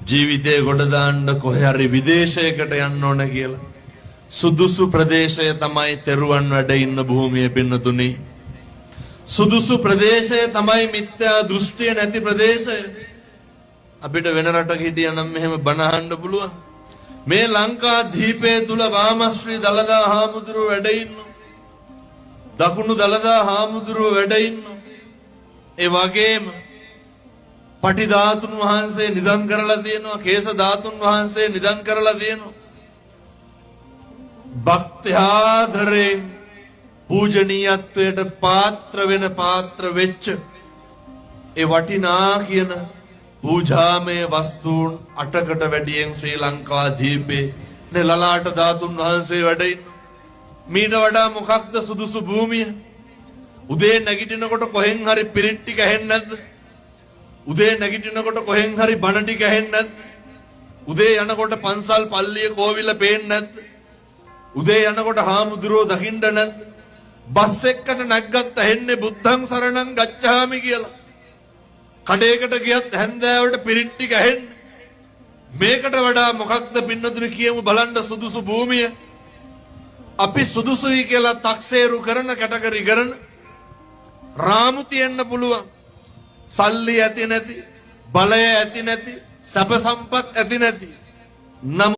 ජීවිතේ ගොඩ දාන්න කොහේ හරි විදේශයකට යන්න ඕන කියලා. සුදුසු ප්‍රදේශය තමයි තෙරුවන් වැඩ ඉන්න භූමිය පින්නතුනි. සුදුසු ප්‍රදේශය තමයි මිත්‍යා දෘෂ්ටිය නැති ප්‍රදේශය. අපිට වෙන රටක හිටියනම් මෙහෙම බණ අහන්න පුළුවන්. මේ ලංකා දීපේ තුල වාමශ්‍රී දලදා හාමුදුරුව වැඩ ඉන්නවා. දකුණු දලදා හාමුදුරුව වැඩ ඉන්නවා. ඒ වගේම පටි ධාතුන් වහන්සේ නිදන් කරලා තියෙනවා. කේස ධාතුන් වහන්සේ නිදන් කරලා තියෙනවා. භක්ත්‍යාදරේ පූජනීයත්වයට පාත්‍ර වෙන පාත්‍ර වෙච්ච ඒ වටිනා කියන පූජාමය වස්තුන් 8කට වැඩියෙන් ශ්‍රී ලංකා දීපේ ලලාට ධාතුන් වහන්සේ වැඩ ඉන්නවා. මීට වඩා මොකක්ද සුදුසු භූමිය? උදේ නැගිටිනකොට කොහෙන් හරි පිරිත් ටික ඇහෙන්නේ නැද්ද? උදේ නැගිටිනකොට කොහෙන් හරි බණ ටික ඇහෙන්නේ නැද්ද? උදේ යනකොට පන්සල් පල්ලිය කෝවිල පේන්නේ නැද්ද? උදේ යනකොට හාමුදුරුවෝ දකින්න නැද්ද? බස් එක්කට නැග්ගත් ඇහෙන්නේ බුද්ධං සරණං ගච්ඡාමි කියලා. කඩේකට ගියත් හැන්දෑවට පිරිත් ටික ඇහෙන්නේ. මේකට වඩා මොකක්ද පින්නතුනි කියමු බලන්න සුදුසු භූමිය. අපි සුදුසුයි කියලා තක්සේරු කරන කැටගරි කරන රාමු තියෙන්න පුළුවන්. සල්ලි ඇති නැති, බලය ඇති නැති, සැප සම්පත් ඇති නැති.